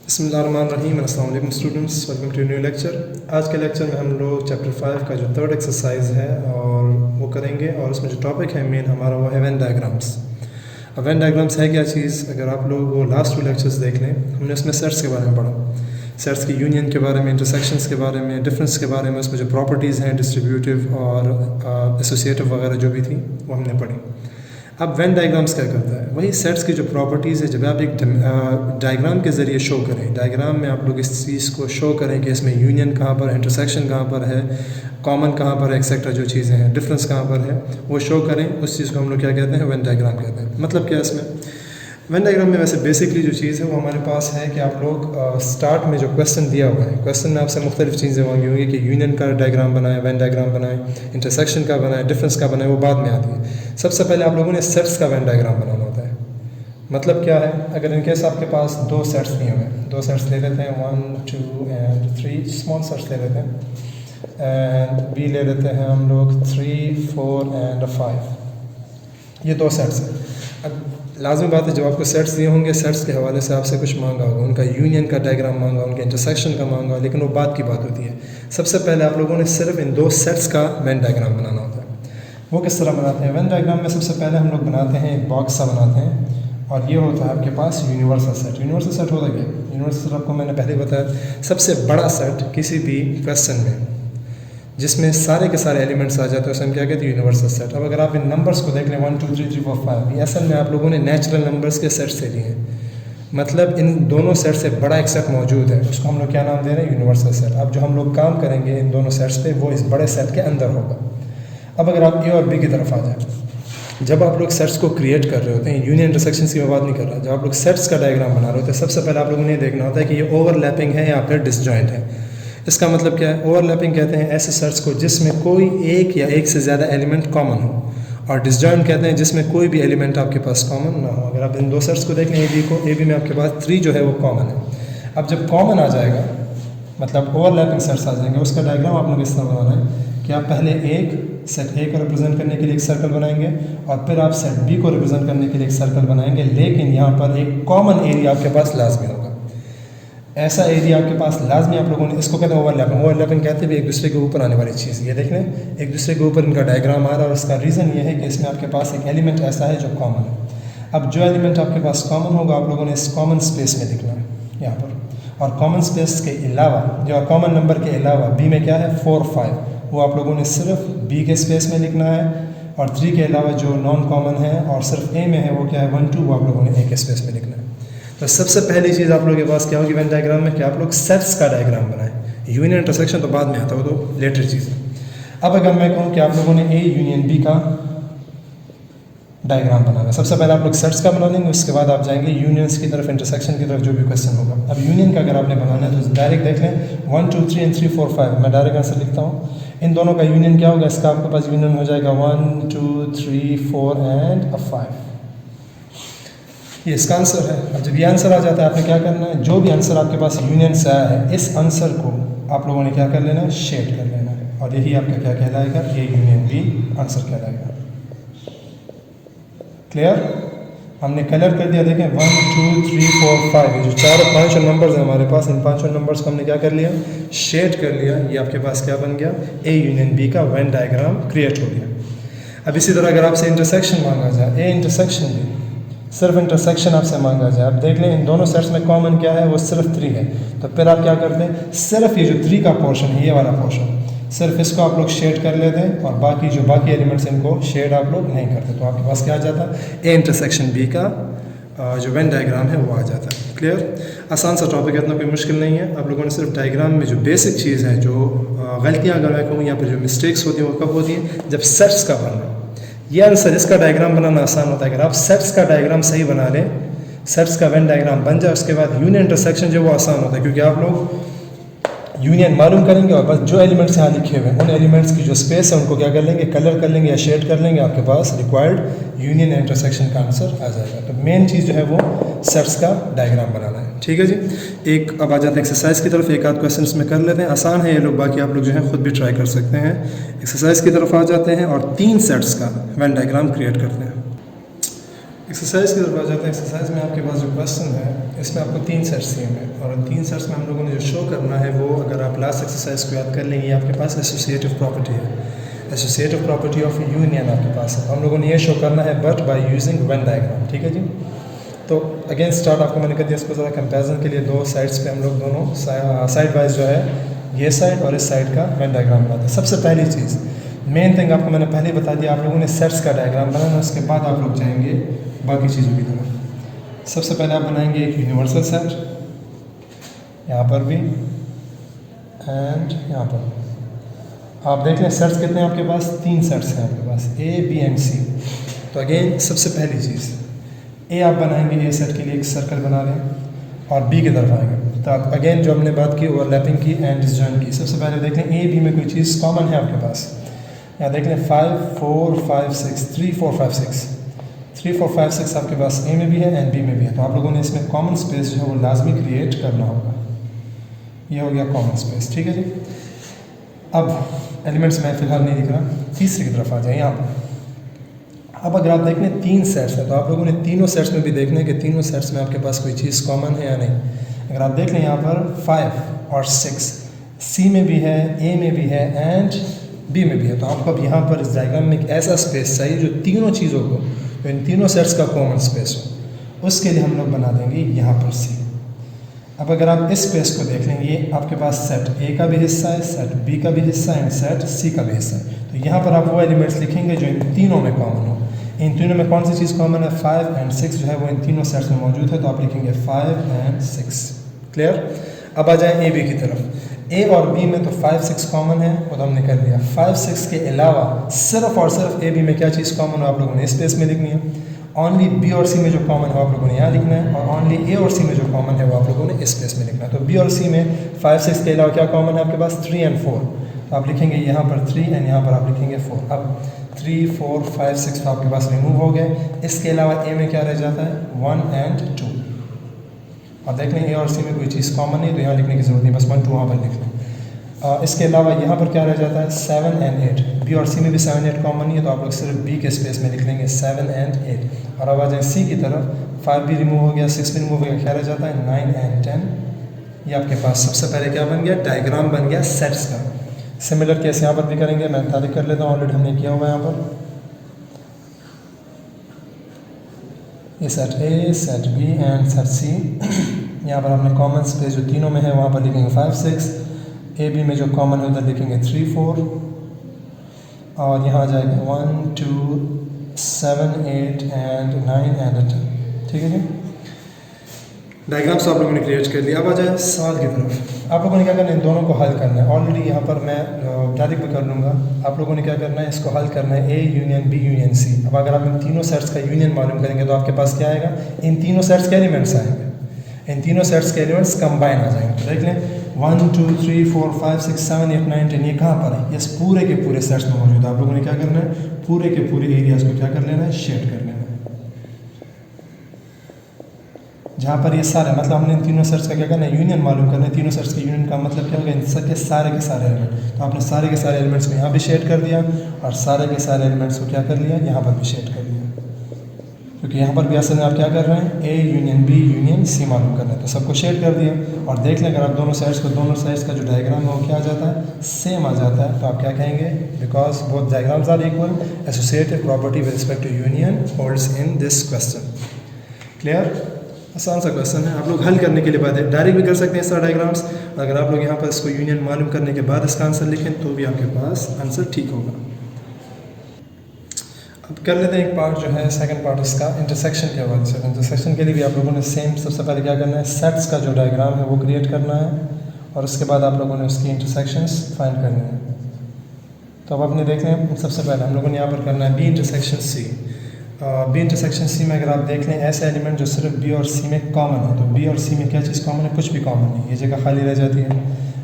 बिस्मिल्लाहिर्रहमानिर्रहीम। अस्सलाम वालेकुम students, welcome to new lecture. आज के लेक्चर में हम लोग चैप्टर 5 का जो थर्ड एक्सरसाइज है और वो करेंगे, और उसमें जो टॉपिक है मेन हमारा वो है वेन डायग्राम्स। अब वेन डायग्राम्स है क्या चीज़, अगर आप लोग वो लास्ट 2 लेक्चर्स देख लें, हमने उसमें सेट्स के बारे में पढ़ा, सेट्स की यूनियन के बारे में, इंटरसेक्शंस के बारे में, डिफरेंस के बारे में, उसमें जो प्रॉपर्टीज़ हैं डिस्ट्रीब्यूटिव और एसोसिएटिव वगैरह जो भी थी वो हमने पढ़ी। अब वेन डायग्राम्स क्या करता है, वही सेट्स की जो प्रॉपर्टीज़ है, जब आप एक डायग्राम के ज़रिए शो करें, डायग्राम में आप लोग इस चीज़ को शो करें कि इसमें यूनियन कहाँ पर है, इंटरसेक्शन कहाँ पर है, कॉमन कहाँ पर है, एक्सेट्रा जो चीज़ें हैं, डिफरेंस कहाँ पर है, वो शो करें, उस चीज़ को हम लोग क्या कहते हैं, वेन डायग्राम कहते हैं। मतलब क्या है इसमें, वेन डायग्राम में वैसे बेसिकली जो चीज़ है वो हमारे पास है कि आप लोग स्टार्ट में जो क्वेश्चन दिया हुआ है, क्वेश्चन में आपसे मुख्तलिफ चीज़ें मांगी होंगी कि यूनियन का डायग्राम बनाए, वेन डायग्राम बनाए, इंटरसेक्शन का बनाए, डिफरेंस का बनाए, वो बाद में आती है। सबसे पहले आप लोगों ने सेट्स का वेन डायग्राम बनाना होता है। मतलब क्या है, अगर इनकेस आपके पास 2 सेट्स दिए हुए हैं, 2 सेट्स ले लेते हैं, 1 2 एंड 3 स्मॉल सेट्स ले लेते हैं, एंड बी ले लेते हैं हम लोग 3 4 एंड 5, ये 2 सेट्स हैं। अब लाजमी बात है, जब आपको सेट्स दिए होंगे, सेट्स के हवाले से आपसे कुछ मांगा होगा, उनका यूनियन का डायग्राम मांगा, उनके इंटरसेक्शन का मांगा, लेकिन वो बात की बात होती है। सबसे पहले आप लोगों ने सिर्फ इन 2 सेट्स का वेन डायग्राम बनाना होता है। वो किस तरह बनाते हैं, वेन डायग्राम में सबसे पहले हम लोग बनाते हैं एक बॉक्स सा बनाते हैं, और ये होता है आपके पास यूनिवर्सल सेट। यूनिवर्सल सेट होता क्या, यूनिवर्सल सेट आपको मैंने पहले बताया, सबसे बड़ा सेट किसी भी क्वेश्चन में जिसमें सारे के सारे एलिमेंट्स आ जाते हैं, उसे हम क्या कहते हैं, यूनिवर्सल सेट। अब अगर आप इन नंबर्स को देख लें 1 2 3 3 4 5, ये असल में आप लोगों ने नेचुरल नंबर्स के सेट से लिए हैं। मतलब इन दोनों सेट से बड़ा एक सेट मौजूद है, उसको हम लोग क्या नाम दे रहे हैं, यूनिवर्सल सेट। अब जो हम लोग काम करेंगे इन दोनों सेट्स पे, वो इस बड़े सेट के अंदर होगा। अब अगर आप ए और बी की तरफ आ जाए, जब आप लोग सेट्स को क्रिएट कर रहे होते हैं, यूनियन इंटरसेक्शंस की मैं बात नहीं कर रहा, जब आप लोग सेट्स का डायग्राम बना रहे होते हैं, सबसे पहले आप लोगों ने देखना होता है कि ये ओवरलैपिंग है या फिर डिसजॉइंट है। इसका मतलब क्या है, ओवरलैपिंग कहते हैं ऐसे सेट्स को जिसमें कोई एक या एक से ज़्यादा एलिमेंट कॉमन हो, और डिसजॉइंट कहते हैं जिसमें कोई भी एलिमेंट आपके पास कॉमन ना हो। अगर आप इन 2 सेट्स को देख लें, ए बी में आपके पास 3 जो है वो कॉमन है। अब जब कॉमन आ जाएगा, मतलब ओवरलैपिंग सेट्स आ जाएंगे, उसका डायग्राम आप लोग इस तरह बनाना है कि आप पहले एक सेट ए को रिप्रेजेंट करने के लिए एक सर्कल बनाएंगे, और फिर आप सेट बी को रिप्रेजेंट करने के लिए एक सर्कल बनाएंगे, लेकिन यहाँ पर एक कॉमन एरिया आपके पास लाजमी होगा। ऐसा एरिया आपके पास लाजमी, आप लोगों ने इसको कहते हैं ओवरलैपिंग। ओवरलैपिंग कहते हैं एक दूसरे के ऊपर आने वाली चीज़। ये देख लें, एक दूसरे के ऊपर इनका डायग्राम आ रहा है, और इसका रीज़न ये है कि इसमें आपके पास एक एलिमेंट ऐसा है जो कॉमन है। अब जो एलिमेंट आपके पास कॉमन होगा, आप लोगों ने इस कॉमन स्पेस में लिखना है यहाँ पर, और कॉमन स्पेस के अलावा, जो कॉमन नंबर के अलावा बी में क्या है 4 5, वो आप लोगों ने सिर्फ बी के स्पेस में लिखना है, और 3 के अलावा जो नॉन कॉमन है और सिर्फ ए में है, वो क्या है 1 2, वो आप लोगों ने ए के स्पेस में लिखना है। तो सबसे पहली चीज़ आप लोगों के पास क्या होगी वेन डायग्राम में, कि आप लोग सेट्स का डायग्राम बनाएं। यूनियन इंटरसेक्शन तो बाद में आता हो, तो लेटर चीज़ है। अब अगर मैं कहूँ कि आप लोगों ने ए यूनियन बी का डायग्राम बनाना है, सबसे पहले आप लोग सेट्स का बना लेंगे, उसके बाद आप जाएंगे यूनियंस की तरफ, इंटरसेक्शन की तरफ, जो भी क्वेश्चन होगा। अब यूनियन का अगर आपने बनाना है तो डायरेक्ट देख लें 1 2 3 एंड 3 4 5, मैं डायरेक्ट आंसर लिखता हूँ। इन दोनों का यूनियन क्या होगा, इसका आपके पास यूनियन हो जाएगा 1 2 3 4 एंड 5, ये इसका आंसर है। अब जब ये आंसर आ जाता है, आपने क्या करना है, जो भी आंसर आपके पास यूनियन से आया है, इस आंसर को आप लोगों ने क्या कर लेना है, शेड कर लेना है, और यही आपका क्या कहलाएगा, ए यूनियन बी आंसर कहलाएगा। क्लियर, हमने कलर कर दिया। देखें 1 2 3 4 5, ये जो 4 और 5 नंबर्स हैं हमारे पास, इन 5 नंबर्स को हमने क्या कर लिया, शेड कर लिया। ये आपके पास क्या बन गया, ए यूनियन बी का वेन डायग्राम क्रिएट हो गया। अब इसी तरह अगर आपसे इंटरसेक्शन मांगा जाए, ए इंटरसेक्शन भी, सिर्फ इंटरसेक्शन आपसे मांगा जाए, आप देख लें इन दोनों सेट्स में कॉमन क्या है, वो सिर्फ 3 है, तो फिर आप क्या करते हैं, सिर्फ ये जो 3 का पोर्शन है, ये वाला पोर्शन, सिर्फ इसको आप लोग शेड कर लेते हैं, और बाकी जो बाकी एलिमेंट्स इनको शेड आप लोग नहीं करते, तो आपके पास क्या आ जाता है, ए इंटरसेक्शन बी का जो वेन डायग्राम है वो आ जाता है। क्लियर, आसान सा टॉपिक है, इतना कोई मुश्किल नहीं है। आप लोगों ने सिर्फ डायग्राम में जो बेसिक चीज़ है, जो गलतियाँ अगर मैं कहूँ या फिर जो मिस्टेक्स होती हैं, वो कब होती हैं, जब सेट्स का बनना, ये आंसर इसका डायग्राम बनाना आसान होता है। अगर आप सेट्स का डायग्राम सही बना लें, सेट्स का वेन डायग्राम बन जाए, उसके बाद यूनियन इंटरसेक्शन जो वो आसान होता है, क्योंकि आप लोग यूनियन मालूम करेंगे, और बस जो एलिमेंट्स यहाँ लिखे हुए हैं, उन एलिमेंट्स की जो स्पेस है उनको क्या कर लेंगे, कलर कर लेंगे या शेड कर लेंगे, आपके पास रिक्वायर्ड यूनियन इंटरसेक्शन का आंसर आ जाएगा। तो मेन चीज़ जो है वो सेट्स का डायग्राम बनाना है। ठीक है जी, एक अब आ जाते हैं एक्सरसाइज की तरफ, एक आध क्वेश्चन इसमें कर लेते हैं, आसान है ये लोग, बाकी आप लोग जो है खुद भी ट्राई कर सकते हैं। एक्सरसाइज की तरफ आ जाते हैं और 3 सेट्स का वेन डायग्राम क्रिएट करते हैं। एक्सरसाइज की तरफ आ जाते हैं। एक्सरसाइज में आपके पास जो क्वेश्चन है इसमें आपको 3 सेट्स दिए हैं और इन 3 सेट्स में हम लोगों ने जो शो करना है वो, अगर आप लास्ट एक्सरसाइज को याद कर लेंगे, आपके पास एसोसिएटिव प्रॉपर्टी है। एसोसिएटिव प्रॉपर्टी ऑफ यूनियन आपके पास है। हम लोगों ने ये शो करना है but by using Venn diagram. ठीक है जी। तो अगेन स्टार्ट आपको मैंने कर दिया। इसको ज़रा कंपेरिजन के लिए 2 साइड्स पे हम लोग दोनों साइड वाइज जो है ये साइड और इस साइड का वेन डायग्राम बनाते हैं। सबसे पहली चीज़ मेन थिंग आपको मैंने पहले बता दिया, आप लोगों ने सेट्स का डायग्राम बनाना, उसके बाद आप लोग जाएंगे बाकी चीज़ों की तरफ। सबसे पहले आप बनाएंगे एक यूनिवर्सल सेट, यहाँ पर भी एंड यहाँ पर। आप देख लें सेट्स कितने हैं आपके पास, 3 सेट्स हैं आपके पास, ए बी एंड सी। तो अगेन सबसे पहली चीज़ ए आप बनाएंगे, ए सेट के लिए एक सर्कल बना लें और बी की तरफ आएंगे। तो आप अगेन जो हमने बात की ओवरलैपिंग की एंड डिसजॉइंट की। सबसे पहले देख लें ए बी में कोई चीज़ कॉमन है आपके पास। यहाँ देख लें 5 4 5 6 3 4 5 6 3 4 5 6 आपके पास ए में भी है एंड बी में भी है। तो आप लोगों ने इसमें कॉमन स्पेस जो है वो लाजमी क्रिएट करना होगा। ये हो गया कॉमन स्पेस। ठीक है जी। अब एलिमेंट्स में फ़िलहाल नहीं दिख रहा, तीसरी की तरफ आ जाए यहाँ पर। अब अगर आप देख लें 3 सेट्स हैं तो आप लोगों ने तीनों सेट्स में भी देखना है कि तीनों सेट्स में आपके पास कोई चीज़ कॉमन है या नहीं। अगर आप देख लें यहाँ पर 5 और 6 सी में भी है, ए में भी है एंड बी में भी है। तो आपको अब यहाँ पर इस डायग्राम में एक ऐसा स्पेस चाहिए जो तीनों चीज़ों को, तो इन तीनों सेट्स का कॉमन स्पेस हो। उसके लिए हम लोग बना देंगे यहाँ पर सी। अब अगर आप इस स्पेस को देख लेंगे, ये आपके पास सेट ए का भी हिस्सा है, सेट बी का भी हिस्सा है एंड सेट सी का भी हिस्सा है। तो यहाँ पर आप वो एलिमेंट्स लिखेंगे जो इन तीनों में कॉमन हो। इन तीनों में कौन सी चीज़ कॉमन है, 5 एंड 6 जो है वो इन तीनों सेट्स में मौजूद है। तो आप लिखेंगे 5 एंड 6। क्लियर। अब आ जाए ए बी की तरफ। ए और बी में तो 5 6 कॉमन है, वो तो हमने कर लिया। 5 6 के अलावा सिर्फ और सिर्फ ए बी में क्या चीज़ कॉमन हो आप लोगों ने इस स्पेस में लिखनी है। ओनली बी और सी में जो कॉमन है आप लोगों ने यहाँ लिखना है, और ओनली ए और सी में जो कॉमन है वो आप लोगों ने इस स्पेस में लिखना है। तो बी और सी में 5 6 के अलावा क्या कॉमन है आपके पास, 3 एंड 4। तो आप लिखेंगे यहाँ पर 3 एंड यहाँ पर आप लिखेंगे 4। अब 3 4 5 6 तो आपके पास रिमूव हो गए। इसके अलावा ए में क्या रह जाता है, 1 एंड 2। अब देख लें ए और सी में कोई चीज़ कॉमन नहीं, तो यहाँ लिखने की जरूरत नहीं, बस 1 2 वहाँ पर लिख लें। इसके अलावा यहाँ पर क्या रह जाता है, 7 एंड 8। बी और सी में भी 7 8 कॉमन नहीं है, तो आप लोग सिर्फ बी के स्पेस में लिख लेंगे 7 एंड 8। और अब आ जाए सी की तरफ, 5 भी रिमूव हो गया, 6 भी रिमूव हो गया, क्या रह जाता है 9 एंड 10। ये आपके पास सबसे पहले क्या बन गया, डायग्राम बन गया सेट्स का। सिमिलर केस यहाँ पर भी करेंगे, मैं तारीफ कर लेता हूँ, ऑलरेडी हमने किया हुआ है यहाँ पर। ये set A, set B and set C. यहाँ पर हमने कॉमन स्पेस जो तीनों में है वहाँ पर लिखेंगे 5 6। ए बी में जो कॉमन है उधर लिखेंगे 3 4। और यहाँ आ जाएगा 1 2 7 8 एंड 9 एंड 10। ठीक है जी। डायग्राम्स आप लोगों ने क्रिएट कर दिया। अब आ जाए सवाल की तरफ। आप लोगों ने क्या करना है, इन दोनों को हल करना है। ऑलरेडी यहाँ पर मैं तारीफ भी कर लूँगा। आप लोगों ने क्या करना है, इसको हल करना है A union B union C. अब अगर आप इन तीनों सेट्स का यूनियन मालूम करेंगे तो आपके पास क्या आएगा, इन तीनों सेट्स के एलिमेंट्स आएंगे, इन तीनों सेट्स के एलिमेंट्स कंबाइन आ जाएंगे। तो देख लें 1 2 3 4 5 6 7 8 9 10 ये कहाँ पर है, ये पूरे के पूरे सेट्स में मौजूद है। आप लोगों ने क्या करना है, पूरे के पूरे एरियाज को क्या कर लेना है, शेड कर लेना है। जहाँ पर ये सारे, मतलब हमने इन तीनों सेट्स का क्या करना है, यूनियन मालूम करना है। तीनों सेट्स के यूनियन का मतलब क्या होगा, इन सबके सारे के सारे एलिमेंट। तो आपने सारे के सारे एलिमेंट्स को यहाँ भी शेड कर दिया और सारे के सारे एलिमेंट्स को क्या कर लिया, यहाँ पर भी शेड कर लिया। क्योंकि यहाँ पर भी असल में आप क्या कर रहे हैं, A union B union C मालूम करना है। तो सबको शेड कर दिया। और देख लें अगर आप दोनों साइड्स का जो डायग्राम है वो क्या आ जाता है, सेम आ जाता है। तो आप क्या कहेंगे, because both diagrams are equal, associative property with respect to union holds in this question. Clear. आसान सा क्वेश्चन है, आप लोग हल करने के लिए बात है, डायरेक्ट भी कर सकते हैं इस तरह डायग्राम्स। अगर आप लोग यहाँ पर इसको यूनियन मालूम करने के बाद इसका आंसर लिखें तो भी आपके पास आंसर ठीक होगा। अब कर लेते हैं एक पार्ट जो है, सेकंड पार्ट इसका इंटरसेक्शन के हवाले से। इंटरसेक्शन के लिए भी आप लोगों ने सेम सबसे पहले क्या करना है, सेट्स का जो डायग्राम है वो क्रिएट करना है और उसके बाद आप लोगों ने उसकी इंटरसेक्शंस फाइंड करनी है। तो अब अपने देख लें, सबसे पहले हम लोगों ने यहाँ पर करना है B intersection C. B intersection C में अगर आप देख लें ऐसे एलिमेंट जो सिर्फ बी और सी में कॉमन है, तो बी और सी में क्या चीज़ कॉमन है, कुछ भी कॉमन नहीं, ये जगह खाली रह जाती है।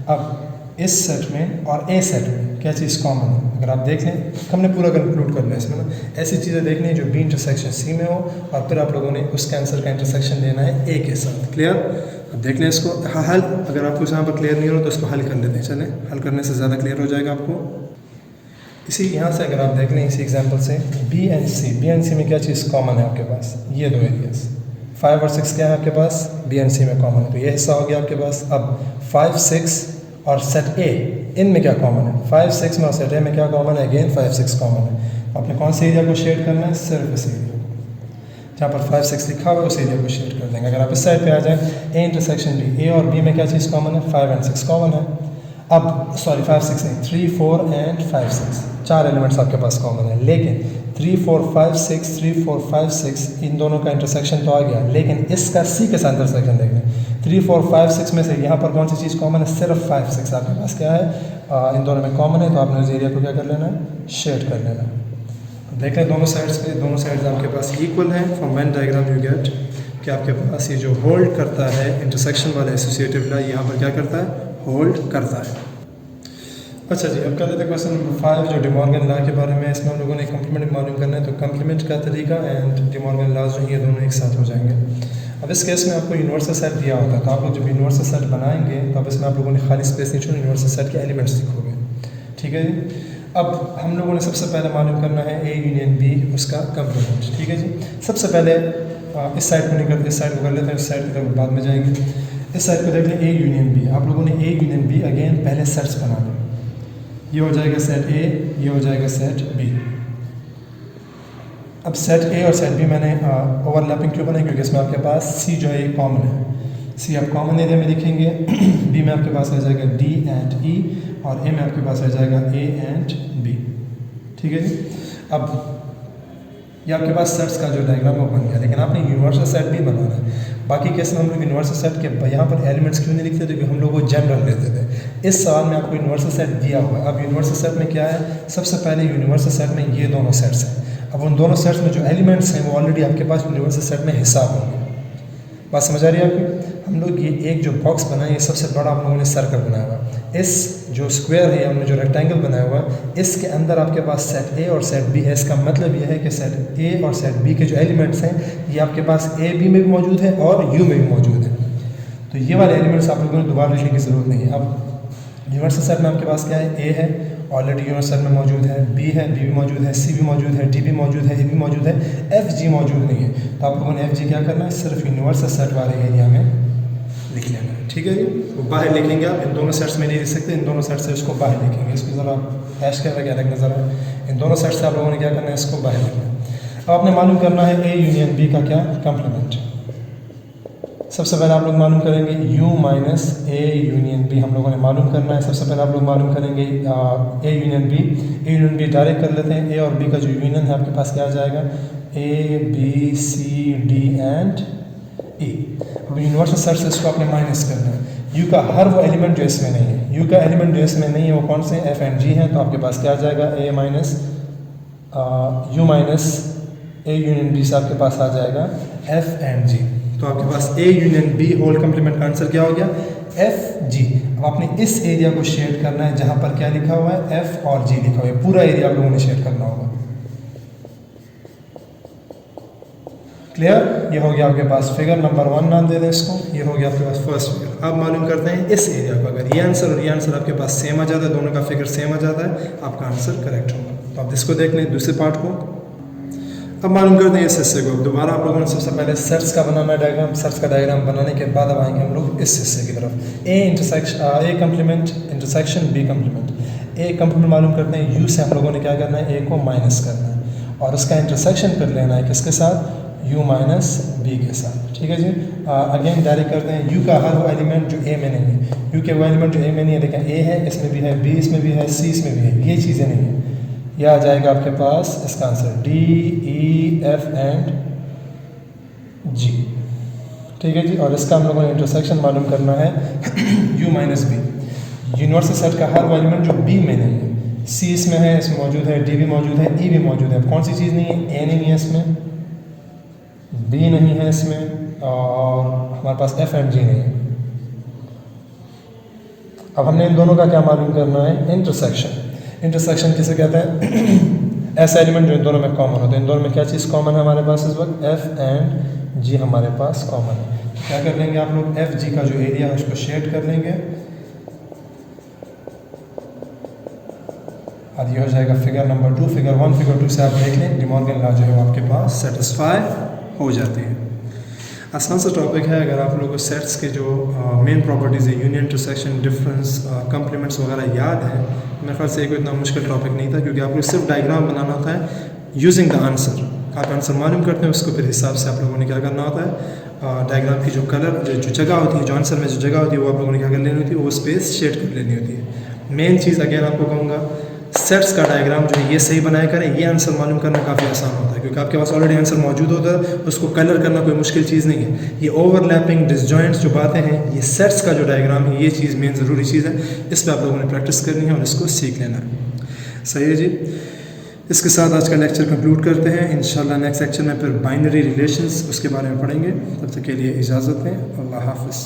अब इस सेट में और ए सेट में क्या चीज़ कॉमन है, अगर आप देख लें, हमने पूरा कंक्लूड करना है इसमें ना, ऐसी चीज़ें देखनी है जो बी इंटरसेक्शन सी में हो और फिर आप लोगों ने उस आंसर का इंटरसेक्शन लेना है ए के साथ। क्लियर। अब देख लें इसको हल, अगर आपको यहाँ पर क्लियर नहीं हो तो इसको हल कर लेते हैं। चलें, हल करने से ज़्यादा क्लियर हो जाएगा आपको। इसी यहाँ से अगर आप देख लें इसी एग्जांपल से बी एंड सी में क्या चीज़ कॉमन है आपके पास, ये दो एरियाज 5 और 6 क्या है आपके पास, बी एंड सी में कॉमन है, तो ये हिस्सा हो गया आपके पास। अब 5, 6 और सेट ए, इनमें क्या कॉमन है, 5, 6 में और सेट ए में क्या कॉमन है, अगेन 5, 6 कॉमन है। आपने कौन से एरिया को शेड करना है, सिर्फ इस एरिया को, जहाँ पर 5, 6 लिखा हुआ है उस एरिया को शेड कर देंगे। अगर आप इस साइड पे आ जाए, ए इंटरसेक्शन बी, ए और बी में क्या चीज़ कॉमन है, 5 एंड 6 कॉमन है। अब सॉरी 5, 6 नहीं, 3, 4 एंड 5, 6 4 एलिमेंट्स आपके पास कॉमन है, लेकिन 3, 4, 5, 6 3, 4, 5, 6 इन दोनों का इंटरसेक्शन तो आ गया, लेकिन इसका सी के साथ इंटरसेक्शन देख लें। 3, 4, 5, 6 में से यहाँ पर कौन सी चीज़ कॉमन है, सिर्फ 5, 6 आपके पास क्या है, इन दोनों में कॉमन है, तो आपने उस एरिया को क्या कर लेना है, शेड कर लेना है। देख लें दोनों साइड्स पे, दोनों साइड्स आपके पास इक्वल हैं। From Venn diagram you get कि आपके पास ये जो होल्ड करता है इंटरसेक्शन वाला एसोसिएटिव ला, यहाँ पर क्या करता है, होल्ड करता है। अच्छा जी, अब कर लेते हैं क्वेश्चन नंबर 5 जो डिमॉर्गन लॉ के बारे में। इसमें हम लोगों ने कंप्लीमेंट मालूम करना है, तो कंप्लीमेंट का तरीका एंड डिमॉर्गन लॉज जो ये दोनों एक साथ हो जाएंगे। अब इस केस में आपको यूनिवर्सल सेट दिया होता है, तो आप लोग जब यूनिवर्सल सेट बनाएंगे तो अब इसमें आप लोगों ने खाली स्पेस नहीं छोड़ी, यूनिवर्सल सेट के एलिमेंट्स लिखोगे, ठीक है जी। अब हम लोगों ने सबसे पहले मालूम करना है ए यूनियन बी, उसका कंप्लीमेंट, ठीक है जी। सबसे पहले इस साइड को नहीं करते, इस साइड को कर लेते हैं, इस साइड की तरफ बाद में जाएंगे। इस साइड को देख लें ए यूनियन बी, आप लोगों ने ए यूनियन बी अगेन पहले सेट्स बना लें, ये हो जाएगा सेट ए, ये हो जाएगा सेट बी। अब सेट ए और सेट बी मैंने ओवरलैपिंग क्यों बनाई, क्योंकि इसमें आपके पास सी जो है कॉमन है, सी आप कॉमन एरिया में लिखेंगे। बी में आपके पास आ जाएगा डी एंड ई, और ए में आपके पास आ जाएगा ए एंड बी, ठीक है जी। अब ये आपके पास सेट्स का जो डायग्राम वो बन गया, लेकिन आपने यूनिवर्सल सेट भी बनाना है। बाकी केस में हम लोग यूनिवर्सल सेट के यहाँ पर एलिमेंट्स क्यों नहीं लिखते थे, क्योंकि हम लोग वो जनरल लेते थे। इस सवाल में आपको यूनिवर्सल सेट दिया हुआ है। अब यूनिवर्सल सेट में क्या है, सबसे पहले यूनिवर्सल सेट में ये दोनों सेट्स हैं। अब उन दोनों सेट्स में जो एलिमेंट्स हैं वो ऑलरेडी आपके पास यूनिवर्सल सेट में हिसाब होंगे। बात समझ आ रही है आपकी। हम लोग ये एक जो बॉक्स बनाए, ये सबसे बड़ा आप लोगों ने सर्कल बनाया हुआ है। इस जो स्क्वायर है, हमने जो रेक्टेंगल बनाया हुआ है, इसके अंदर आपके पास सेट ए और सेट बी है। इसका मतलब ये है कि सेट ए और सेट बी के जो एलिमेंट्स हैं ये आपके पास ए बी में भी मौजूद है और यू में भी मौजूद है। तो ये वाले एलिमेंट्स आप लोगों ने दोबारा लिखने की ज़रूरत नहीं है। अब यूनिवर्सल सेट में आपके पास क्या है, ए है ऑलरेडी यूनिवर्सल सेट में मौजूद है, बी है, बी भी मौजूद है, सी भी मौजूद है, डी भी मौजूद है, ए भी मौजूद है, एफ जी मौजूद नहीं है। तो आप लोगों ने एफ जी क्या करना है, सिर्फ यूनिवर्सल सेट वाले एरिया में लिख लेना है, ठीक है जी। वो बाहर लिखेंगे आप, इन दोनों सेट्स में नहीं लिख सकते, इन दोनों सेट से इसको बाहर लिखेंगे। इसको ज़रा हैश कर रखा अलग नज़र है। इन दोनों सेट से आप लोगों ने क्या करना है, इसको बाहर लिखना है। अब आपने मालूम करना है ए यूनियन बी का क्या कंप्लीमेंट। सबसे पहले आप लोग मालूम करेंगे u minus A union B, हम लोगों ने मालूम करना है। सबसे पहले आप लोग मालूम करेंगे A union B. A union B direct कर लेते हैं। ए और बी का जो यूनियन है आपके पास क्या आ जाएगा, A B C D and E. अब यूनिवर्सल सेट से इसको आपने माइनस करना है। यू का हर वो एलिमेंट जो इसमें नहीं है, यू का एलिमेंट जो इसमें नहीं है वो कौन से, एफ एंड जी हैं। तो आपके पास क्या आ जाएगा, A minus U minus A union B से आपके पास आ जाएगा एफ एंड जी। तो आपके पास A union B whole complement का आंसर क्या हो गया, एफ जी। अब आपने इस एरिया को शेड करना है जहां पर क्या लिखा हुआ है, एफ और जी लिखा हुआ है। पूरा एरिया आप लोगों ने शेड करना होगा। क्लियर, ये हो गया आपके पास फिगर नंबर 1, नाम दे दें इसको। ये हो गया आपके पास फर्स्ट फिगर। अब मालूम करते हैं इस एरिया को। अगर ये आंसर और ये आंसर आपके पास सेम आ जाता है, दोनों का फिगर सेम आ जाता है, आपका आंसर करेक्ट होगा। तो आप इसको देख लें दूसरे पार्ट को। अब मालूम करते हैं इस हिस्से को। दोबारा आप लोगों ने सबसे पहले सेट्स का बनाना है डायग्राम। सेट्स का डायग्राम बनाने के बाद अब आएंगे हम लोग इस हिस्से की तरफ। ए कंप्लीमेंट इंटरसेक्शन बी कंप्लीमेंट। ए कंप्लीमेंट मालूम करते हैं, यू से हम लोगों ने क्या करना है, ए को माइनस करना है और उसका इंटरसेक्शन कर लेना है किसके साथ, यू माइनस बी के साथ, ठीक है जी। अगेन डायरेक्ट करते हैं, यू का हर वो एलिमेंट जो ए में नहीं है, यू के वो एलिमेंट जो ए में नहीं है, लेकिन ए है, इसमें भी है, बी इसमें भी है, सी इसमें भी है, ये चीज़ें नहीं है। यह आ जाएगा आपके पास इसका answer D E F and G, ठीक है जी। और इसका हम लोगों ने इंटरसेक्शन मालूम करना है U minus B. Universal set का हर वो एलिमेंट जो बी में नहीं है, सी इसमें है, इसमें मौजूद है, डी भी मौजूद है, ई भी मौजूद है। कौन सी चीज़ नहीं है, ए नहीं है इसमें, बी नहीं है इसमें, और हमारे पास एफ एंड जी नहीं है। अब हमने इन दोनों का क्या मालूम करना है, इंटरसेक्शन। इंटरसेक्शन किसे कहते हैं, ऐसा एलिमेंट जो इन दोनों में कॉमन होता है। इन दोनों में क्या चीज़ कॉमन है हमारे पास इस वक्त, एफ एंड जी हमारे पास कॉमन है। क्या कर लेंगे आप लोग, एफ जी का जो एरिया है उसको शेड कर लेंगे। और ये हो जाएगा फिगर नंबर 2। फिगर 1 फिगर 2 से आप देख लें, डी मॉर्गन लॉ जो है वो आपके पास सेटिस्फाई हो जाती है। आसान सा टॉपिक है। अगर आप लोगों को सेट्स के जो मेन प्रॉपर्टीज़ है, यूनियन, इंटरसेक्शन, डिफरेंस, कम्प्लीमेंट्स वगैरह याद है, मेरे ख्याल से कोई इतना मुश्किल टॉपिक नहीं था, क्योंकि आपको सिर्फ डायग्राम बनाना होता है यूजिंग द आंसर। आप आंसर मालूम करते हैं, उसको फिर हिसाब से आप लोगों ने क्या करना होता है, डायग्राम की जो कलर जो जगह होती है, जो आंसर में जो जगह होती है, वो आप लोगों ने क्या कर लेनी होती है, वो स्पेस शेड कर लेनी होती है। मेन चीज़ अगेन आपको कहूँगा, सेट्स का डायग्राम जो है ये सही बनाया करें। ये आंसर मालूम करना काफ़ी आसान होता है, क्योंकि आपके पास ऑलरेडी आंसर मौजूद होता है, उसको कलर करना कोई मुश्किल चीज़ नहीं है। ये ओवरलैपिंग, डिसजॉइंट्स जो बातें हैं, ये सेट्स का जो डायग्राम है, ये चीज़ मेन ज़रूरी चीज़ है। इस पर आप लोगों ने प्रैक्टिस करनी है और इसको सीख लेना है। सही है जी। इसके साथ आज का लेक्चर कंक्लूड करते हैं। इंशाल्लाह नेक्स्ट लेक्चर में फिर बाइनरी रिलेशंस उसके बारे में पढ़ेंगे। तब तक के लिए इजाज़त दें। अल्लाह हाफ़िज़।